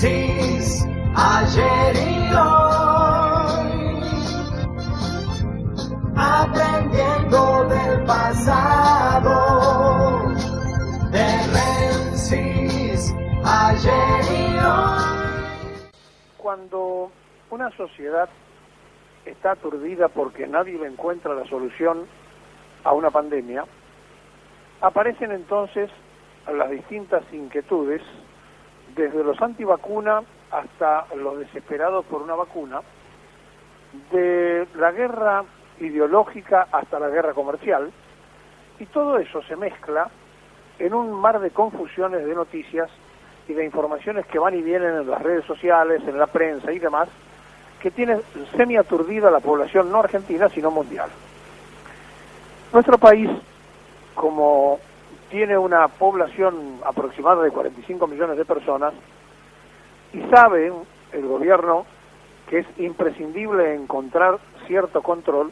Francis, ayer y hoy, aprendiendo del pasado, de Francis, ayer y hoy. Cuando una sociedad está aturdida porque nadie le encuentra la solución a una pandemia, aparecen entonces las distintas inquietudes, desde los antivacunas hasta los desesperados por una vacuna, de la guerra ideológica hasta la guerra comercial, y todo eso se mezcla en un mar de confusiones de noticias y de informaciones que van y vienen en las redes sociales, en la prensa y demás, que tiene semi-aturdida a la población no argentina, sino mundial. Nuestro país, como tiene una población aproximada de 45 millones de personas, y sabe el gobierno que es imprescindible encontrar cierto control,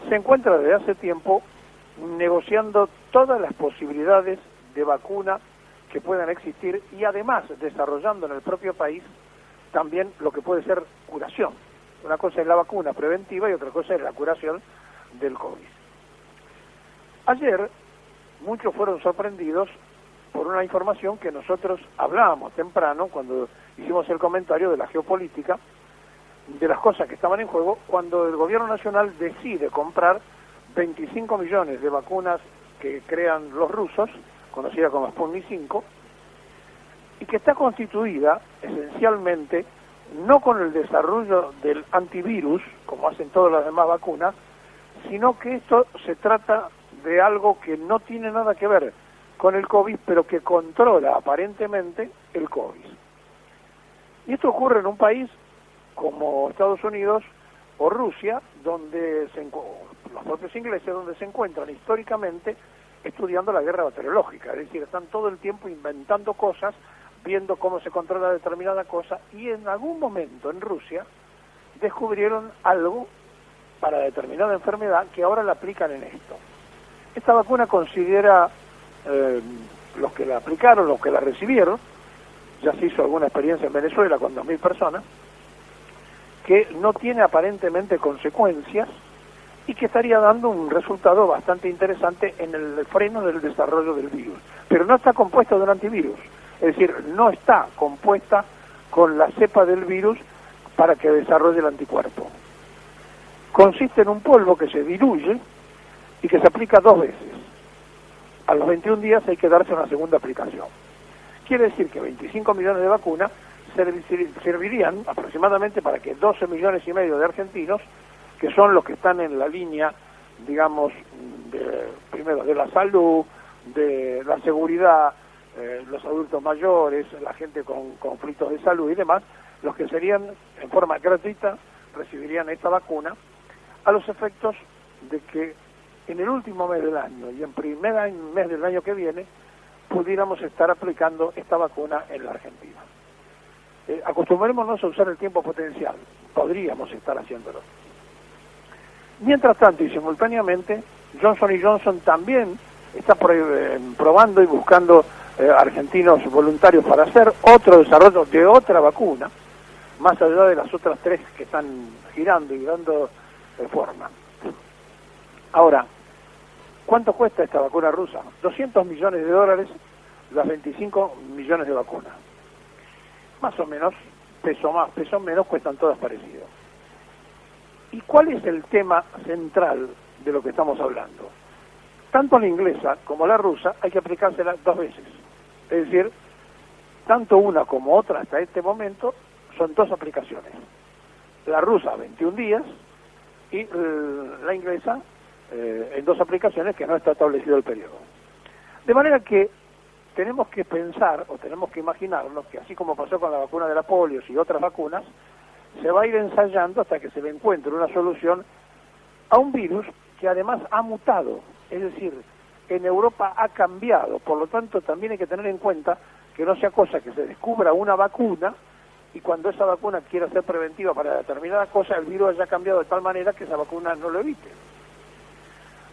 se encuentra desde hace tiempo negociando todas las posibilidades de vacuna que puedan existir y además desarrollando en el propio país también lo que puede ser curación. Una cosa es la vacuna preventiva y otra cosa es la curación del COVID. Ayer muchos fueron sorprendidos por una información que nosotros hablábamos temprano cuando hicimos el comentario de la geopolítica, de las cosas que estaban en juego, cuando el gobierno nacional decide comprar 25 millones de vacunas que crean los rusos, conocida como Sputnik 5, y que está constituida esencialmente no con el desarrollo del antivirus, como hacen todas las demás vacunas, sino que esto se trata de algo que no tiene nada que ver con el COVID, pero que controla aparentemente el COVID. Y esto ocurre en un país como Estados Unidos o Rusia, donde los propios ingleses, donde se encuentran históricamente estudiando la guerra bacteriológica, es decir, están todo el tiempo inventando cosas, viendo cómo se controla determinada cosa, y en algún momento en Rusia descubrieron algo para determinada enfermedad que ahora la aplican en esto. Esta vacuna considera, los que la aplicaron, los que la recibieron, ya se hizo alguna experiencia en Venezuela con 2.000 personas, que no tiene aparentemente consecuencias y que estaría dando un resultado bastante interesante en el freno del desarrollo del virus. Pero no está compuesta de un antivirus, es decir, no está compuesta con la cepa del virus para que desarrolle el anticuerpo. Consiste en un polvo que se diluye y que se aplica 2 veces. A los 21 días hay que darse una segunda aplicación. Quiere decir que 25 millones de vacunas servirían aproximadamente para que 12 millones y medio de argentinos, que son los que están en la línea, digamos, primero de la salud, de la seguridad, los adultos mayores, la gente con conflictos de salud y demás, los que serían en forma gratuita, recibirían esta vacuna, a los efectos de que en el último mes del año y en primer mes del año que viene pudiéramos estar aplicando esta vacuna en la Argentina. Acostumbrémonos a usar el tiempo potencial, podríamos estar haciéndolo. Mientras tanto y simultáneamente, Johnson & Johnson también está probando y buscando argentinos voluntarios para hacer otro desarrollo de otra vacuna, más allá de las otras 3 que están girando y dando forma. Ahora, ¿cuánto cuesta esta vacuna rusa? 200 millones de dólares, las 25 millones de vacunas. Más o menos, peso más, peso menos, cuestan todas parecidas. ¿Y cuál es el tema central de lo que estamos hablando? Tanto la inglesa como la rusa hay que aplicársela 2 veces. Es decir, tanto una como otra hasta este momento son 2 aplicaciones. La rusa 21 días y la inglesa en 2 aplicaciones que no está establecido el periodo. De manera que tenemos que pensar o tenemos que imaginarnos que así como pasó con la vacuna de la polio y otras vacunas, se va a ir ensayando hasta que se le encuentre una solución a un virus que además ha mutado, es decir, en Europa ha cambiado, por lo tanto también hay que tener en cuenta que no sea cosa que se descubra una vacuna y cuando esa vacuna quiera ser preventiva para determinada cosa, el virus haya cambiado de tal manera que esa vacuna no lo evite.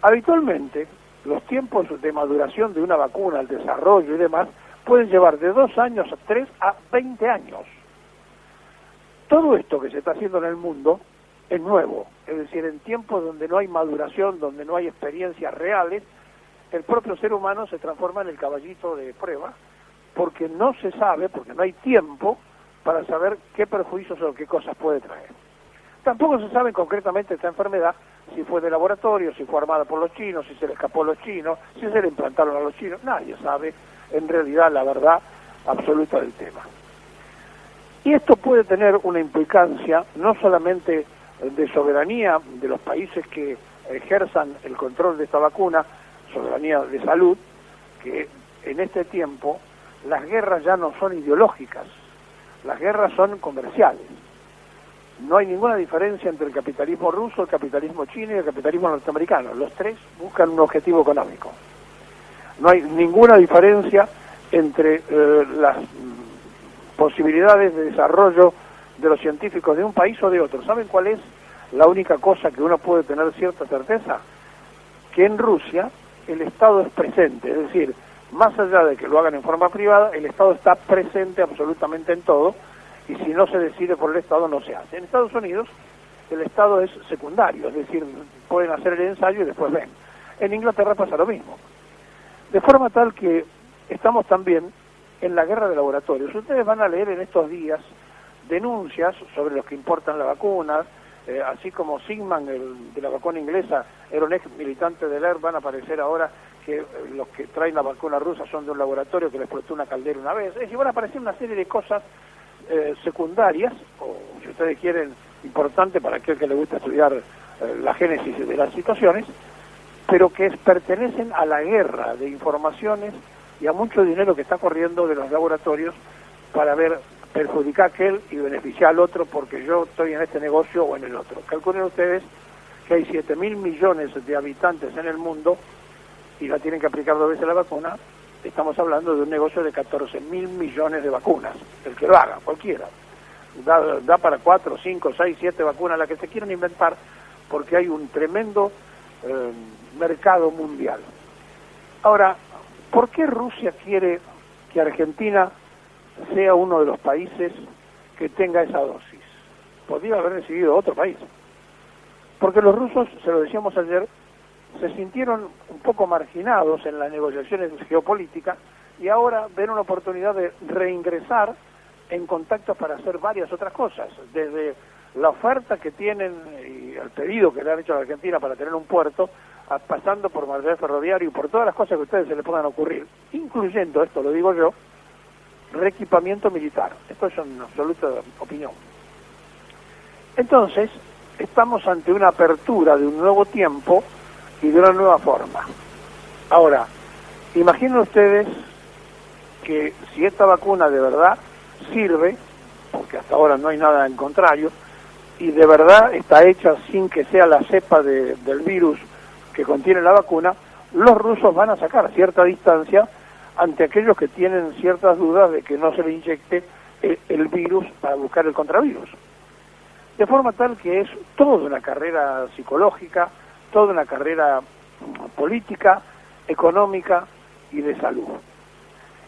Habitualmente, los tiempos de maduración de una vacuna, el desarrollo y demás, pueden llevar de 2 años a 3 a 20 años. Todo esto que se está haciendo en el mundo es nuevo, es decir, en tiempos donde no hay maduración, donde no hay experiencias reales, el propio ser humano se transforma en el caballito de prueba, porque no se sabe, porque no hay tiempo para saber qué perjuicios o qué cosas puede traer. Tampoco se sabe concretamente esta enfermedad, si fue de laboratorio, si fue armada por los chinos, si se le escapó a los chinos, si se le implantaron a los chinos. Nadie sabe en realidad la verdad absoluta del tema. Y esto puede tener una implicancia no solamente de soberanía de los países que ejerzan el control de esta vacuna, soberanía de salud, que en este tiempo las guerras ya no son ideológicas, las guerras son comerciales. No hay ninguna diferencia entre el capitalismo ruso, el capitalismo chino y el capitalismo norteamericano. Los tres buscan un objetivo económico. No hay ninguna diferencia entre las posibilidades de desarrollo de los científicos de un país o de otro. ¿Saben cuál es la única cosa que uno puede tener cierta certeza? Que en Rusia el Estado es presente, es decir, más allá de que lo hagan en forma privada, el Estado está presente absolutamente en todo, y si no se decide por el Estado no se hace. En Estados Unidos el Estado es secundario, es decir, pueden hacer el ensayo y después ven. En Inglaterra pasa lo mismo. De forma tal que estamos también en la guerra de laboratorios. Ustedes van a leer en estos días denuncias sobre los que importan la vacuna, así como Sigman, el de la vacuna inglesa, era un ex militante del ERP, van a aparecer ahora que los que traen la vacuna rusa son de un laboratorio que les explotó una caldera una vez. Es decir, van a aparecer una serie de cosas secundarias, o si ustedes quieren, importante para aquel que le gusta estudiar la génesis de las situaciones, pero que pertenecen a la guerra de informaciones y a mucho dinero que está corriendo de los laboratorios para ver perjudicar a aquel y beneficiar al otro porque yo estoy en este negocio o en el otro. Calculen ustedes que hay 7.000 millones de habitantes en el mundo y la tienen que aplicar 2 veces la vacuna. Estamos hablando de un negocio de 14.000 millones de vacunas, el que lo haga, cualquiera. Da para 4, 5, 6, 7 vacunas, las que se quieran inventar, porque hay un tremendo mercado mundial. Ahora, ¿por qué Rusia quiere que Argentina sea uno de los países que tenga esa dosis? Podría haber decidido otro país. Porque los rusos, se lo decíamos ayer, se sintieron un poco marginados en las negociaciones geopolíticas y ahora ven una oportunidad de reingresar en contactos para hacer varias otras cosas, desde la oferta que tienen y el pedido que le han hecho a la Argentina para tener un puerto, pasando por material ferroviario y por todas las cosas que a ustedes se les puedan ocurrir, incluyendo, esto lo digo yo, reequipamiento militar. Esto es una absoluta opinión. Entonces, estamos ante una apertura de un nuevo tiempo y de una nueva forma. Ahora, imaginen ustedes que si esta vacuna de verdad sirve, porque hasta ahora no hay nada en contrario, y de verdad está hecha sin que sea la cepa del virus que contiene la vacuna, los rusos van a sacar cierta distancia ante aquellos que tienen ciertas dudas de que no se le inyecte el virus para buscar el contravirus. De forma tal que es toda una carrera psicológica, toda una carrera política, económica y de salud.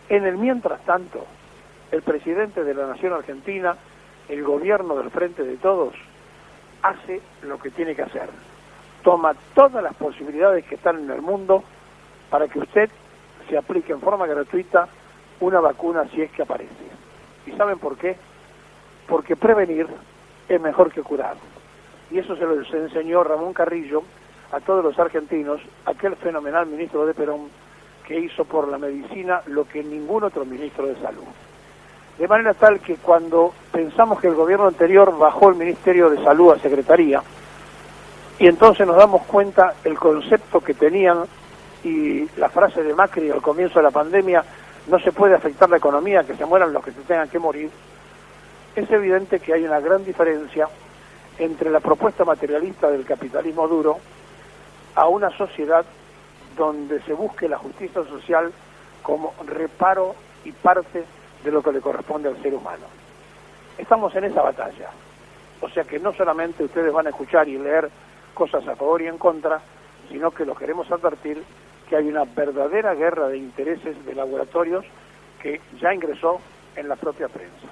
En el mientras tanto, el presidente de la Nación Argentina, el gobierno del Frente de Todos, hace lo que tiene que hacer. Toma todas las posibilidades que están en el mundo para que usted se aplique en forma gratuita una vacuna si es que aparece. ¿Y saben por qué? Porque prevenir es mejor que curar. Y eso se lo enseñó Ramón Carrillo a todos los argentinos, aquel fenomenal ministro de Perón que hizo por la medicina lo que ningún otro ministro de salud. De manera tal que cuando pensamos que el gobierno anterior bajó el Ministerio de Salud a Secretaría, y entonces nos damos cuenta el concepto que tenían y la frase de Macri al comienzo de la pandemia, no se puede afectar la economía, que se mueran los que se tengan que morir, es evidente que hay una gran diferencia entre la propuesta materialista del capitalismo duro a una sociedad donde se busque la justicia social como reparo y parte de lo que le corresponde al ser humano. Estamos en esa batalla, o sea que no solamente ustedes van a escuchar y leer cosas a favor y en contra, sino que los queremos advertir que hay una verdadera guerra de intereses de laboratorios que ya ingresó en la propia prensa.